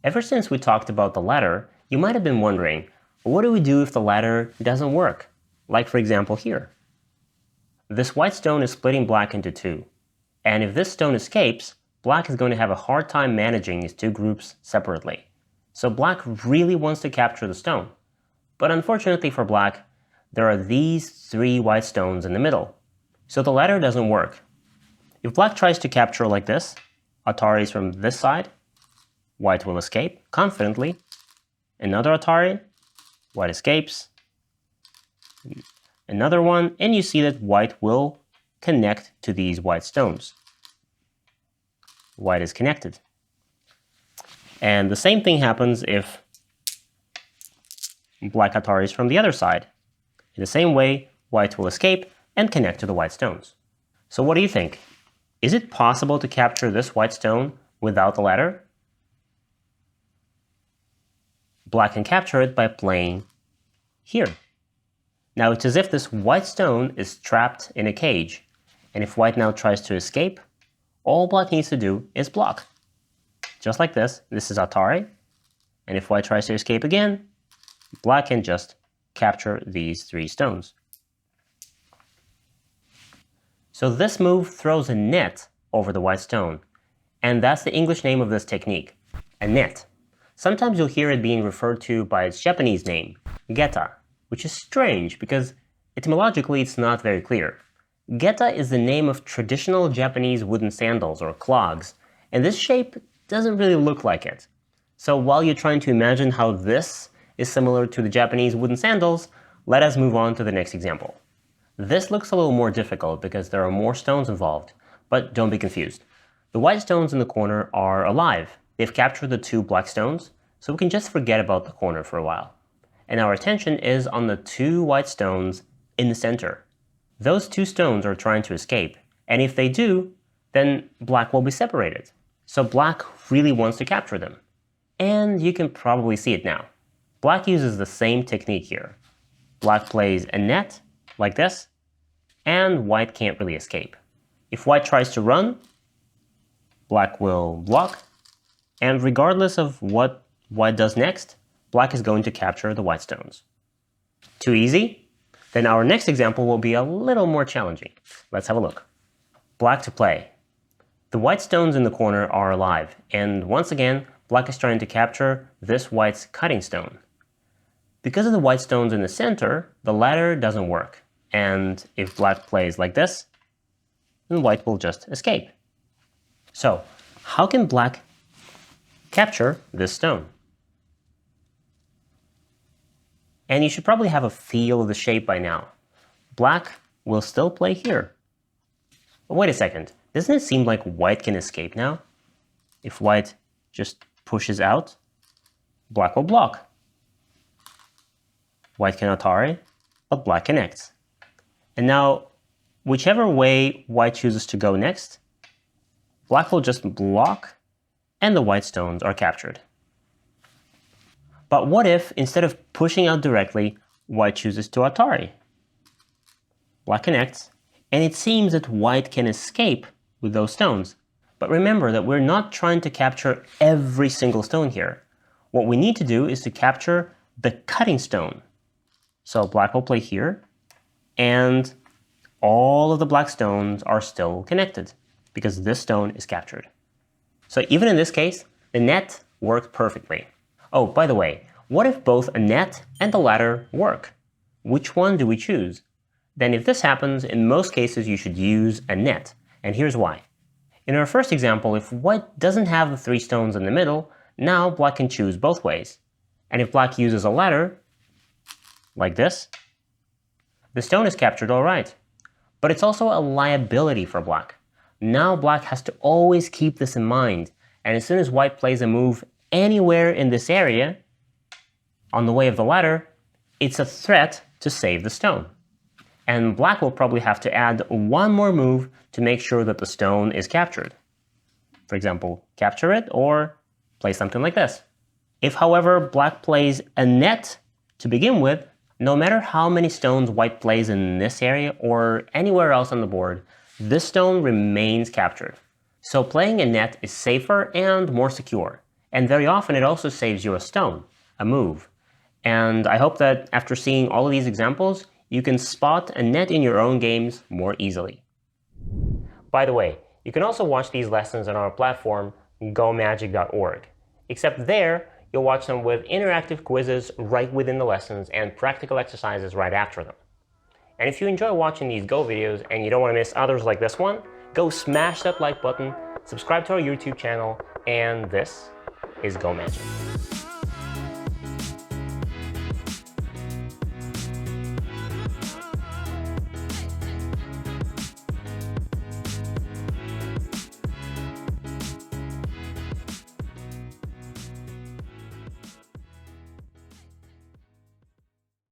Ever since we talked about the ladder, you might have been wondering, what do we do if the ladder doesn't work? Like for example here. This white stone is splitting black into two. And if this stone escapes, black is going to have a hard time managing these two groups separately. So black really wants to capture the stone. But unfortunately for black, there are these three white stones in the middle. So the ladder doesn't work. If black tries to capture like this, Ataris from this side, white will escape confidently. Another Atari, white escapes. Another one, and you see that white will connect to these white stones. White is connected. And the same thing happens if black Ataris from the other side. In the same way, white will escape and connect to the white stones. So what do you think? Is it possible to capture this white stone without the ladder? Black can capture it by playing here. Now it's as if this white stone is trapped in a cage, and if white now tries to escape, all black needs to do is block. Just like this, this is Atari, and if white tries to escape again, black can just capture these three stones. So this move throws a net over the white stone, and that's the English name of this technique, a net. Sometimes you'll hear it being referred to by its Japanese name, geta, which is strange because etymologically it's not very clear. Geta is the name of traditional Japanese wooden sandals or clogs, and this shape doesn't really look like it. So while you're trying to imagine how this is similar to the Japanese wooden sandals, let us move on to the next example. This looks a little more difficult because there are more stones involved, but don't be confused. The white stones in the corner are alive. They've captured the two black stones, so we can just forget about the corner for a while. And our attention is on the two white stones in the center. Those two stones are trying to escape, and if they do, then black will be separated. So black really wants to capture them. And you can probably see it now. Black uses the same technique here. Black plays a net, like this, and white can't really escape. If white tries to run, black will block, and regardless of what white does next, black is going to capture the white stones. Too easy? Then our next example will be a little more challenging. Let's have a look. Black to play. The white stones in the corner are alive, and once again, black is trying to capture this white's cutting stone. Because of the white stones in the center, the ladder doesn't work, and if black plays like this, then white will just escape. So, how can black capture this stone? And you should probably have a feel of the shape by now. Black will still play here. But wait a second, doesn't it seem like white can escape now? If white just pushes out, black will block. White can Atari, but black connects. And now, whichever way white chooses to go next, black will just block, and the white stones are captured. But what if, instead of pushing out directly, white chooses to Atari? Black connects, and it seems that white can escape with those stones. But remember that we're not trying to capture every single stone here. What we need to do is to capture the cutting stone. So black will play here, and all of the black stones are still connected because this stone is captured. So even in this case, the net worked perfectly. Oh, by the way, what if both a net and the ladder work? Which one do we choose? Then if this happens, in most cases you should use a net, and here's why. In our first example, if white doesn't have the three stones in the middle, now black can choose both ways. And if black uses a ladder, like this, the stone is captured all right. But it's also a liability for black. Now black has to always keep this in mind, and as soon as white plays a move anywhere in this area, on the way of the ladder, it's a threat to save the stone. And black will probably have to add one more move to make sure that the stone is captured. For example, capture it or play something like this. If, however, black plays a net to begin with, no matter how many stones white plays in this area or anywhere else on the board, this stone remains captured. So playing a net is safer and more secure, And very often it also saves you a stone, a move. And I hope that after seeing all of these examples, you can spot a net in your own games more easily. By the way, you can also watch these lessons on our platform, gomagic.org. Except there, you'll watch them with interactive quizzes right within the lessons and practical exercises right after them. And if you enjoy watching these Go videos and you don't want to miss others like this one, go smash that like button, subscribe to our YouTube channel, and this is Go Magic.